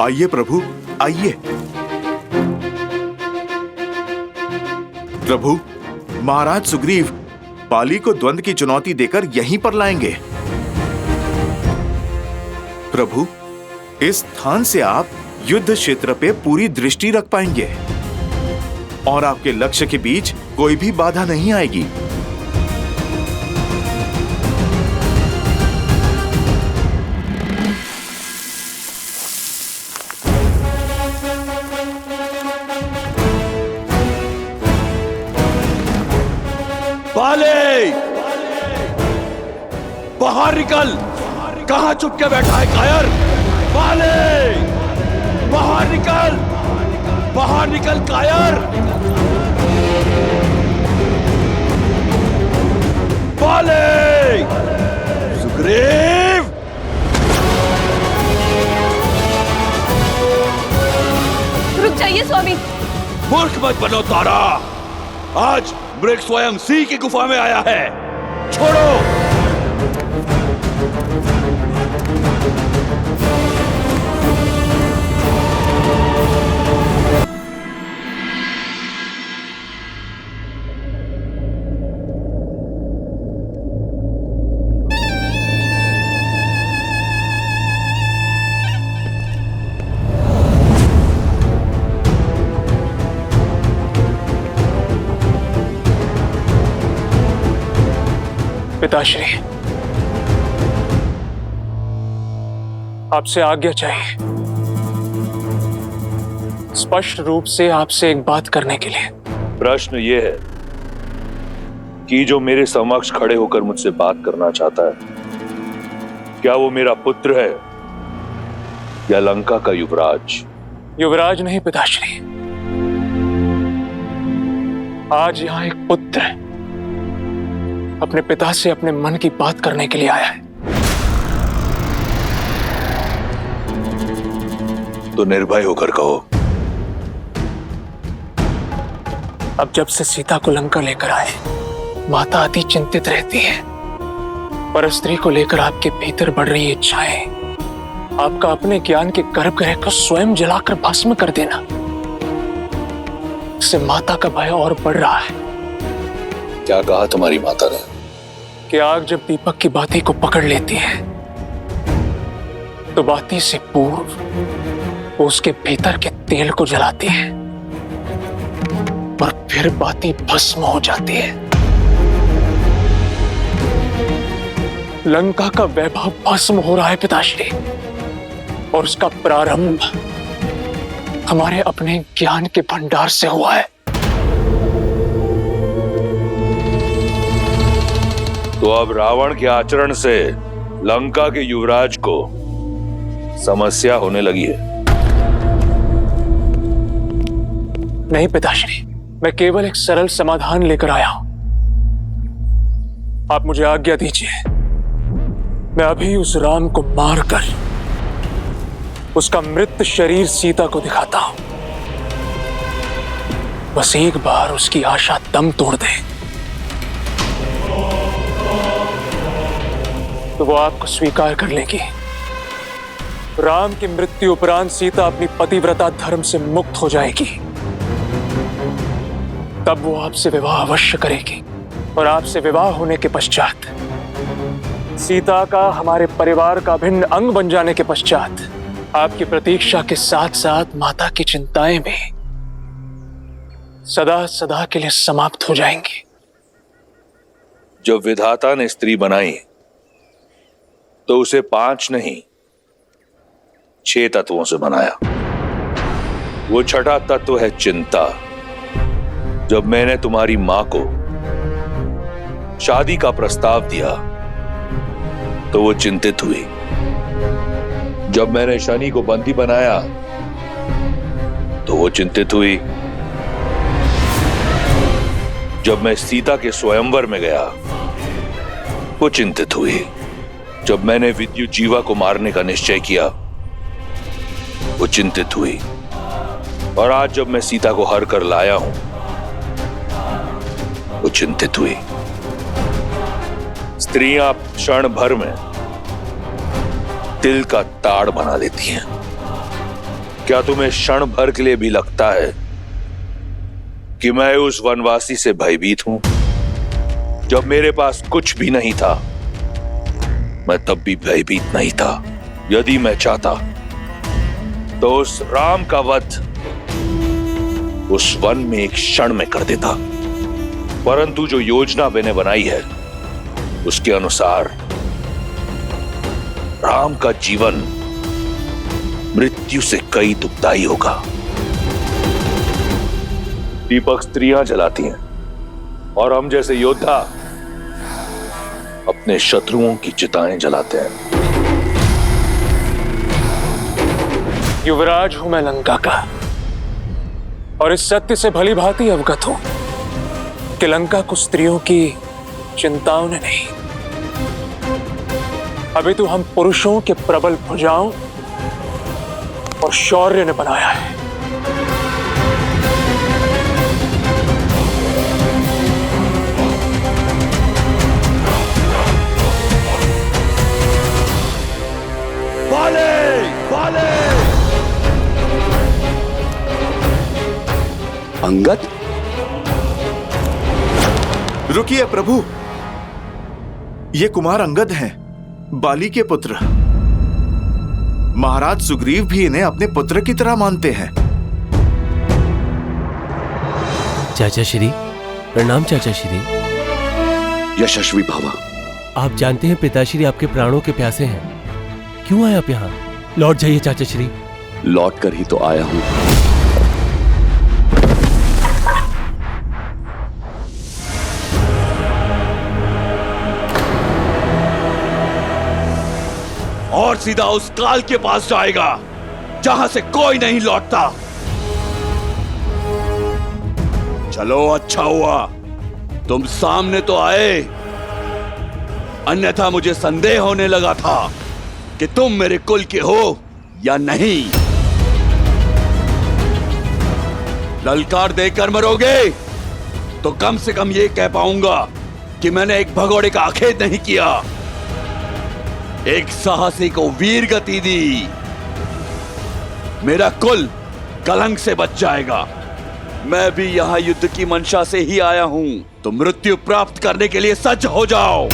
आइए प्रभु, आइए। प्रभु, महाराज सुग्रीव बाली को द्वंद्व की चुनौती देकर यहीं पर लाएंगे। प्रभु, इस स्थान से आप युद्ध क्षेत्र पे पूरी दृष्टि रख पाएंगे और आपके लक्ष्य के बीच कोई भी बाधा नहीं आएगी। बाले, बाहर निकल। कहां चुप के बैठा है कायर? बाले, बाहर निकल, बाहर निकल कायर। बाले, सुग्रीव। रुक जाइए स्वामी। मूर्ख मत बनो तारा। आज मृग स्वयं सिंह की गुफा में आया है। छोड़ो। पिताश्री, आपसे आज्ञा चाहिए, स्पष्ट रूप से आपसे एक बात करने के लिए। प्रश्न ये है कि जो मेरे समक्ष खड़े होकर मुझसे बात करना चाहता है, क्या वो मेरा पुत्र है या लंका का युवराज? युवराज नहीं पिताश्री, आज यहां एक पुत्र अपने पिता से अपने मन की बात करने के लिए आया है। तो निर्भय होकर कहो। अब जब से सीता को लंका लेकर आए, माता अति चिंतित रहती है। पर स्त्री को लेकर आपके भीतर बढ़ रही इच्छाएं, आपका अपने ज्ञान के गर्भगृह को स्वयं जलाकर भस्म कर देना, इससे माता का भय और बढ़ रहा है। क्या कहा तुम्हारी माता ने? कि आग जब दीपक की बाती को पकड़ लेती है तो बाती से पूर्व वो उसके भीतर के तेल को जलाती है और फिर बाती भस्म हो जाती है। लंका का वैभव भस्म हो रहा है पिताश्री, और उसका प्रारंभ हमारे अपने ज्ञान के भंडार से हुआ है। तो अब रावण के आचरण से लंका के युवराज को समस्या होने लगी है। नहीं पिताश्री, मैं केवल एक सरल समाधान लेकर आया हूं। आप मुझे आज्ञा दीजिए, मैं अभी उस राम को मारकर उसका मृत शरीर सीता को दिखाता हूं। बस एक बार उसकी आशा दम तोड़ दे तो वो आपको स्वीकार कर लेगी। राम की मृत्यु उपरांत सीता अपनी पतिव्रता धर्म से मुक्त हो जाएगी। तब वो आपसे विवाह अवश्य करेगी, और आपसे विवाह होने के पश्चात सीता का हमारे परिवार का भिन्न अंग बन जाने के पश्चात आपकी प्रतीक्षा के साथ साथ माता की चिंताएं भी सदा सदा के लिए समाप्त हो जाएंगी। जब विधाता ने स्त्री बनाई तो उसे 5 नहीं 6 तत्वों से बनाया। वो छठा तत्व है चिंता। जब मैंने तुम्हारी मां को शादी का प्रस्ताव दिया तो वो चिंतित हुई। जब मैंने शनि को बंदी बनाया तो वो चिंतित हुई। जब मैं सीता के स्वयंवर में गया वो चिंतित हुई। जब मैंने विद्युत जीवा को मारने का निश्चय किया वो चिंतित हुई। और आज जब मैं सीता को हर कर लाया हूं वो चिंतित हुई। स्त्रियां क्षण भर में तिल का ताड़ बना देती हैं, क्या तुम्हें क्षण भर के लिए भी लगता है कि मैं उस वनवासी से भयभीत हूं? जब मेरे पास कुछ भी नहीं था, मैं तब भी भयभीत नहीं था। यदि मैं चाहता तो उस राम का वध उस वन में एक क्षण में कर देता, परंतु जो योजना मैंने बनाई है उसके अनुसार राम का जीवन मृत्यु से कई दुखदाई होगा। दीपक स्त्रियां जलाती हैं और हम जैसे योद्धा अपने शत्रुओं की चिताएं जलाते हैं। युवराज हूं मैं लंका का, और इस सत्य से भली भांति अवगत हूं कि लंका को स्त्रियों की चिंताओं ने नहीं, अभी तो हम पुरुषों के प्रबल भुजाओं और शौर्य ने बनाया है। बाले बाले अंगद, रुकिए प्रभु, ये कुमार अंगद हैं, बाली के पुत्र। महाराज सुग्रीव भी इन्हें अपने पुत्र की तरह मानते हैं। चाचा श्री प्रणाम। चाचा श्री यशस्वी भव। आप जानते हैं पिताश्री आपके प्राणों के प्यासे हैं, क्यों आए आप यहाँ? लौट जाइए चाचा श्री। लौट कर ही तो आया हूं। और सीधा उस काल के पास जाएगा जहां से कोई नहीं लौटता। चलो, अच्छा हुआ तुम सामने तो आए, अन्यथा मुझे संदेह होने लगा था कि तुम मेरे कुल के हो या नहीं। ललकार देकर मरोगे तो कम से कम ये कह पाऊंगा कि मैंने एक भगोड़े का आखेट नहीं किया, एक साहसी को वीर गति दी। मेरा कुल कलंक से बच जाएगा। मैं भी यहां युद्ध की मंशा से ही आया हूं, तो मृत्यु प्राप्त करने के लिए सज्ज हो जाओ।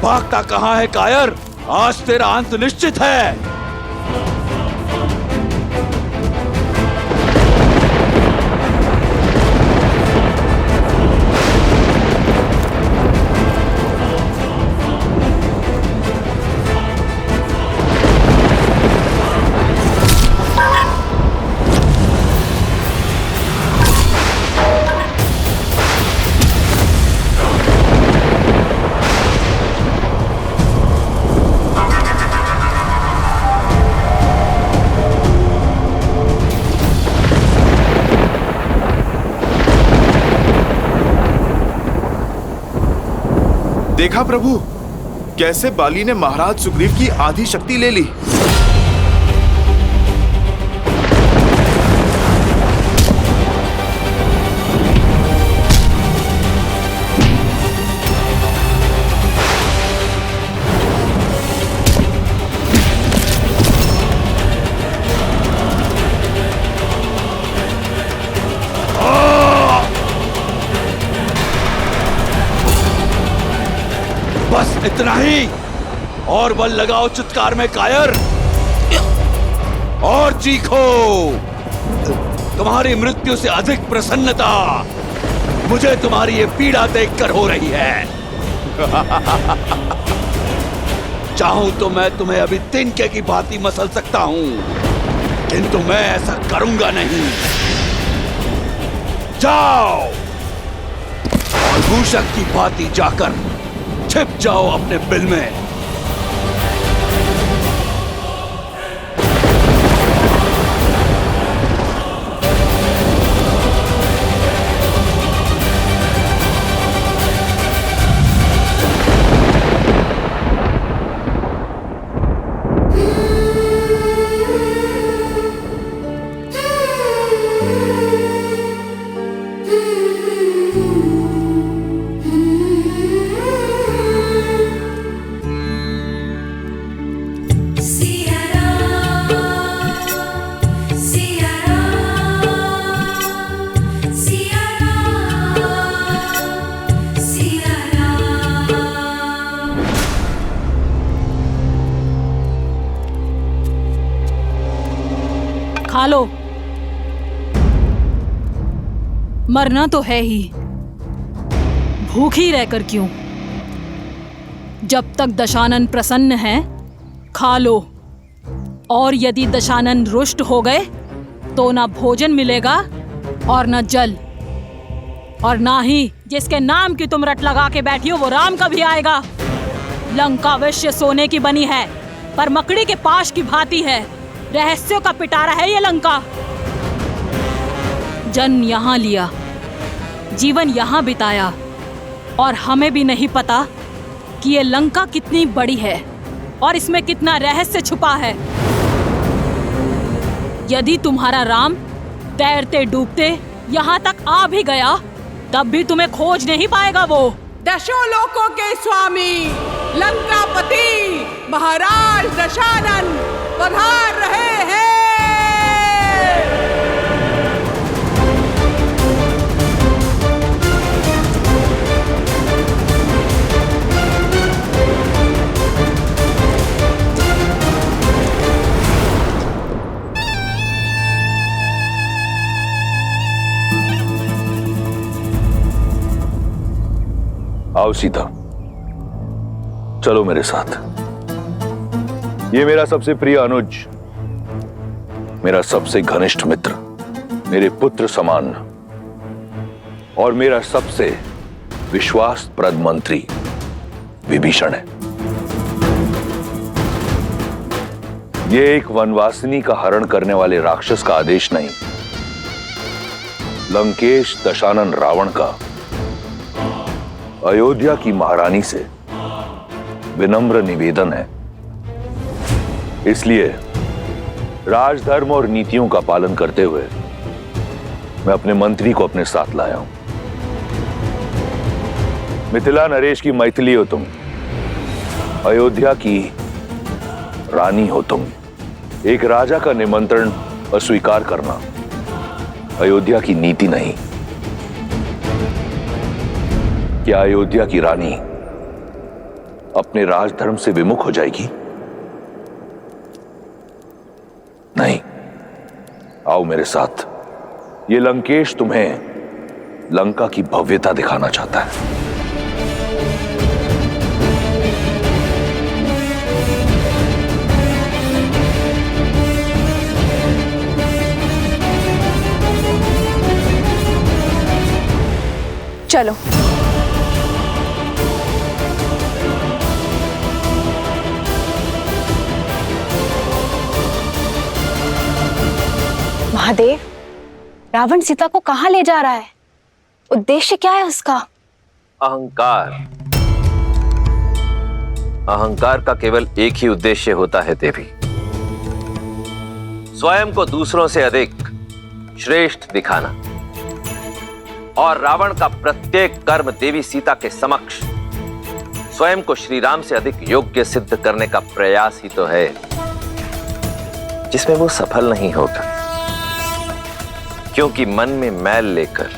भागता कहां है कायर? आज तेरा अंत निश्चित है। देखा प्रभु, कैसे बाली ने महाराज सुग्रीव की आधी शक्ति ले ली। बस इतना ही, और बल लगाओ चित्कार में कायर, और चीखो। तुम्हारी मृत्यु से अधिक प्रसन्नता मुझे तुम्हारी ये पीड़ा देखकर हो रही है। चाहूं तो मैं तुम्हें अभी तिनके की भांति मसल सकता हूं, किंतु मैं ऐसा करूंगा नहीं। जाओ और मूषक की भांति जाकर छिप जाओ अपने बिल में। खा लो। मरना तो है ही, भूखी रहकर क्यों? जब तक दशानन प्रसन्न है खा लो, और यदि दशानन रुष्ट हो गए तो ना भोजन मिलेगा और ना जल, और ना ही जिसके नाम की तुम रट लगा के बैठी हो वो राम कभी आएगा। लंका अवश्य सोने की बनी है, पर मकड़ी के पाश की भांति है। रहस्यों का पिटारा है ये लंका। जन्म यहाँ लिया, जीवन यहाँ बिताया, और हमें भी नहीं पता कि ये लंका कितनी बड़ी है और इसमें कितना रहस्य छुपा है। यदि तुम्हारा राम तैरते डूबते यहाँ तक आ भी गया तब भी तुम्हें खोज नहीं पाएगा। वो दशों लोकों के स्वामी लंकापति महाराज दशानन पधार रहे हैं। आओ सीता, चलो मेरे साथ। ये मेरा सबसे प्रिय अनुज, मेरा सबसे घनिष्ठ मित्र, मेरे पुत्र समान और मेरा सबसे विश्वासप्रद मंत्री विभीषण है। ये एक वनवासिनी का हरण करने वाले राक्षस का आदेश नहीं, लंकेश दशानन रावण का अयोध्या की महारानी से विनम्र निवेदन है। इसलिए राजधर्म और नीतियों का पालन करते हुए मैं अपने मंत्री को अपने साथ लाया हूं। मिथिला नरेश की मैथिली हो तुम, अयोध्या की रानी हो तुम। एक राजा का निमंत्रण अस्वीकार करना अयोध्या की नीति नहीं। क्या अयोध्या की रानी अपने राजधर्म से विमुख हो जाएगी? नहीं। आओ मेरे साथ, ये लंकेश तुम्हें लंका की भव्यता दिखाना चाहता है। चलो। महादेव, रावण सीता को कहां ले जा रहा है? उद्देश्य क्या है उसका? अहंकार। अहंकार का केवल एक ही उद्देश्य होता है देवी, स्वयं को दूसरों से अधिक श्रेष्ठ दिखाना। और रावण का प्रत्येक कर्म देवी सीता के समक्ष स्वयं को श्री राम से अधिक योग्य सिद्ध करने का प्रयास ही तो है, जिसमें वो सफल नहीं होगा। क्योंकि मन में मैल लेकर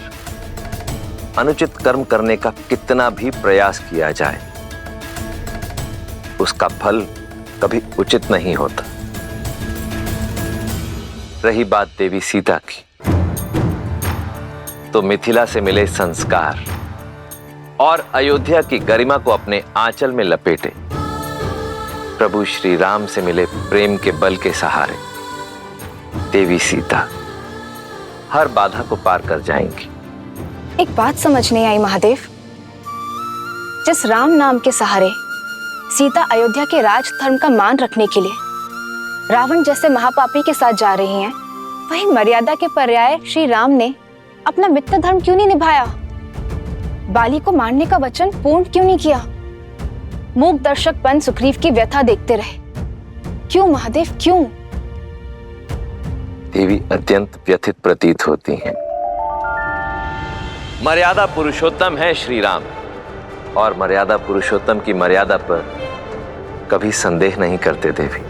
अनुचित कर्म करने का कितना भी प्रयास किया जाए, उसका फल कभी उचित नहीं होता। रही बात देवी सीता की, तो मिथिला से मिले संस्कार और अयोध्या की गरिमा को अपने आंचल में लपेटे प्रभु श्री राम से मिले प्रेम के बल के सहारे देवी सीता हर बाधा को पार कर जाएंगी। एक बात समझ नहीं आई महादेव, जिस राम नाम के सहारे सीता अयोध्या के राजधर्म का मान रखने के लिए रावण जैसे महापापी के साथ जा रही हैं, वही मर्यादा के पर्याय श्री राम ने अपना मित्र धर्म क्यों नहीं निभाया? बाली को मारने का वचन पूर्ण क्यों नहीं किया? मूक दर्शक बन सुग्रीव की व्यथा देखते रहे। क्यों महादेव, क्यों? देवी अत्यंत व्यथित प्रतीत होती हैं। मर्यादा पुरुषोत्तम है श्री राम, और मर्यादा पुरुषोत्तम की मर्यादा पर कभी संदेह नहीं करते देवी।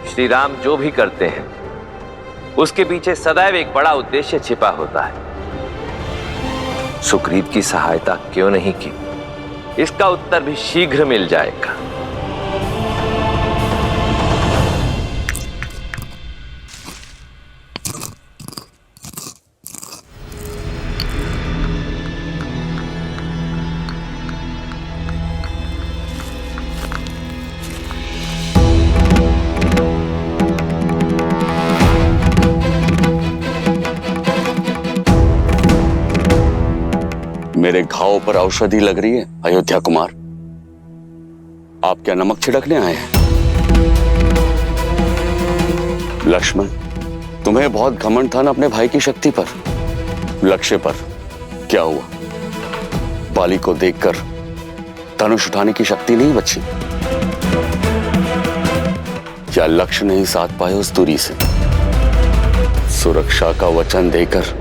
श्री राम जो भी करते हैं उसके पीछे सदैव एक बड़ा उद्देश्य छिपा होता है। सुग्रीव की सहायता क्यों नहीं की, इसका उत्तर भी शीघ्र मिल जाएगा। मेरे घाव पर औषधि लग रही है अयोध्या कुमार? आप क्या नमक छिड़कने आए हैं? लक्ष्मण, तुम्हें बहुत घमंड था ना अपने भाई की शक्ति पर, लक्ष्य पर। क्या हुआ? बाली को देखकर धनुष उठाने की शक्ति नहीं बची? क्या लक्ष्य नहीं साध पाए उस दूरी से? सुरक्षा का वचन देकर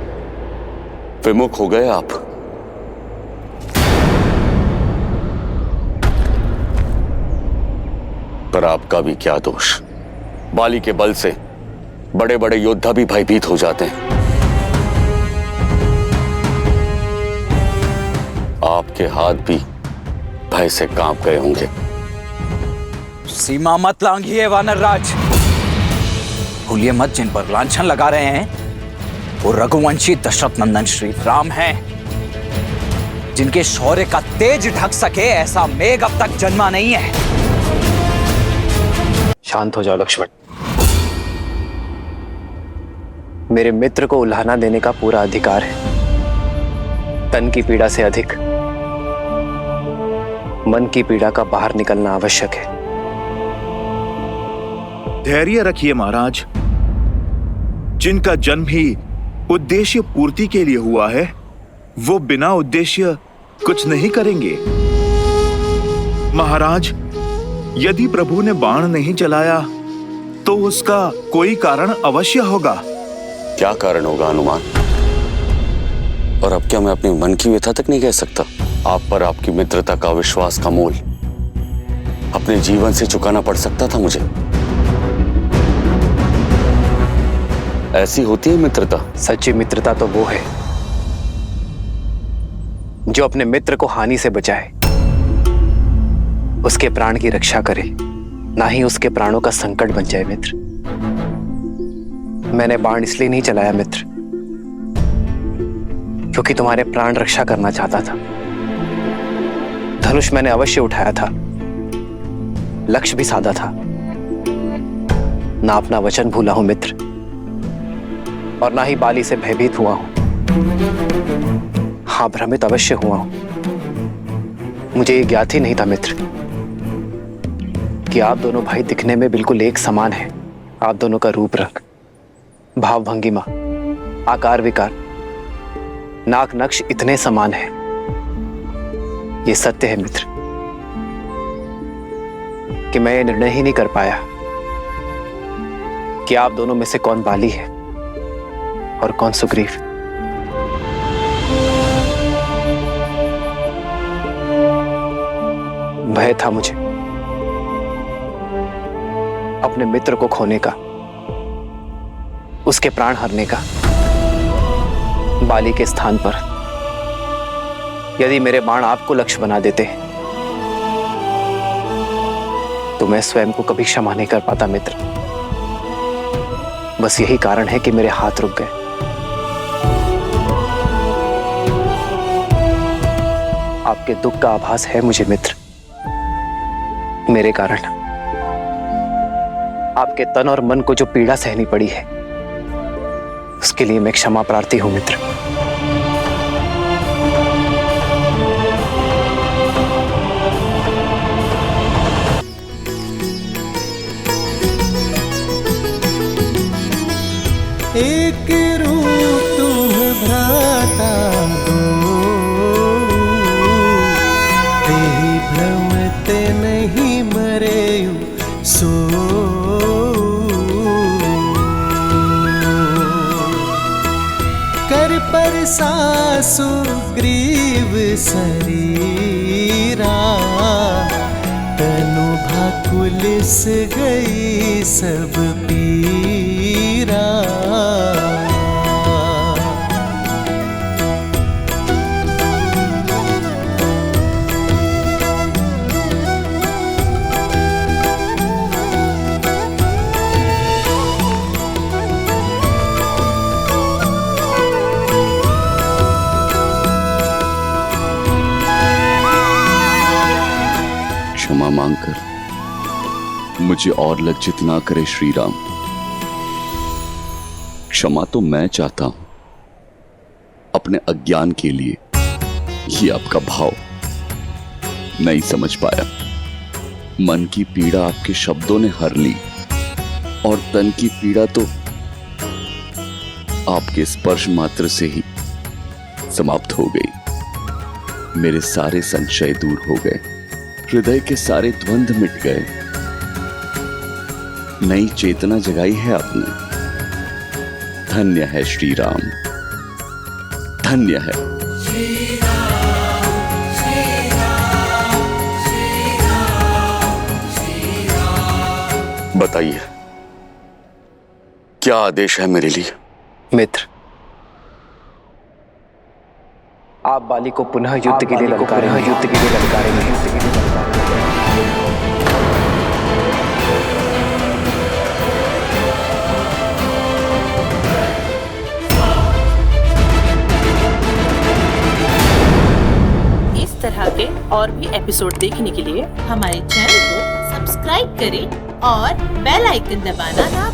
विमुख हो गए आप। पर आपका भी क्या दोष? बाली के बल से बड़े बड़े योद्धा भी भयभीत हो जाते हैं। आपके हाथ भी भय से कांप गए होंगे। सीमा मत लांघिए वानर राज। भूलिए मत, जिन पर लांछन लगा रहे हैं वो रघुवंशी दशरथ नंदन श्री राम हैं, जिनके शौर्य का तेज ढक सके ऐसा मेघ अब तक जन्मा नहीं है। शांत हो जाओ लक्ष्मण। मेरे मित्र को उल्हाना देने का पूरा अधिकार है। तन की पीड़ा से अधिक मन की पीड़ा का बाहर निकलना आवश्यक है। धैर्य रखिए महाराज। जिनका जन्म ही उद्देश्य पूर्ति के लिए हुआ है, वो बिना उद्देश्य कुछ नहीं करेंगे। महाराज, यदि प्रभु ने बाण नहीं चलाया तो उसका कोई कारण अवश्य होगा। क्या कारण होगा हनुमान? और अब क्या मैं अपने मन की व्यथा तक नहीं कह सकता? आप पर आपकी मित्रता का विश्वास का मोल अपने जीवन से चुकाना पड़ सकता था मुझे। ऐसी होती है मित्रता। सच्ची मित्रता तो वो है जो अपने मित्र को हानि से बचाए, उसके प्राण की रक्षा करे, ना ही उसके प्राणों का संकट बन जाए। मित्र, मैंने बाण इसलिए नहीं चलाया मित्र, क्योंकि तुम्हारे प्राण रक्षा करना चाहता था। धनुष मैंने अवश्य उठाया था, लक्ष्य भी साधा था। ना अपना वचन भूला हूं मित्र, और ना ही बाली से भयभीत हुआ हूं। हाँ, भ्रमित अवश्य हुआ हूं। मुझे ये ज्ञात ही नहीं था मित्र कि आप दोनों भाई दिखने में बिल्कुल एक समान हैं। आप दोनों का रूप रंग, भाव भंगिमा, आकार विकार, नाक नक्श इतने समान हैं। ये सत्य है मित्र कि मैं ये निर्णय ही नहीं कर पाया कि आप दोनों में से कौन बाली है और कौन सुग्रीव। भय था मुझे अपने मित्र को खोने का, उसके प्राण हरने का। बाली के स्थान पर यदि मेरे बाण आपको लक्ष्य बना देते तो मैं स्वयं को कभी क्षमा नहीं कर पाता मित्र। बस यही कारण है कि मेरे हाथ रुक गए। आपके दुख का आभास है मुझे मित्र। मेरे कारण आपके तन और मन को जो पीड़ा सहनी पड़ी है, उसके लिए मैं क्षमा प्रार्थी हूं मित्र। एक रूप तुम भ्राता दो, तेहि भ्रमते नहीं मरेयु सो। कर पर सासु ग्रीव शरीरा, तनु भाकुलिस गई सब पीरा। क्षमा मांगकर मुझे और लज्जित ना करे श्री राम। क्षमा तो मैं चाहता हूं अपने अज्ञान के लिए, ये आपका भाव नहीं समझ पाया। मन की पीड़ा आपके शब्दों ने हर ली और तन की पीड़ा तो आपके स्पर्श मात्र से ही समाप्त हो गई। मेरे सारे संशय दूर हो गए, हृदय के सारे द्वंद्व मिट गए। नई चेतना जगाई है आपने। धन्य है श्री राम, धन्य है। बताइए, क्या आदेश है मेरे लिए? मित्र, आप बाली को पुनः युद्ध के लिए ललकारेंगे। इस तरह के और भी एपिसोड देखने के लिए हमारे चैनल को सब्सक्राइब करें और बेल आइकन दबाना ना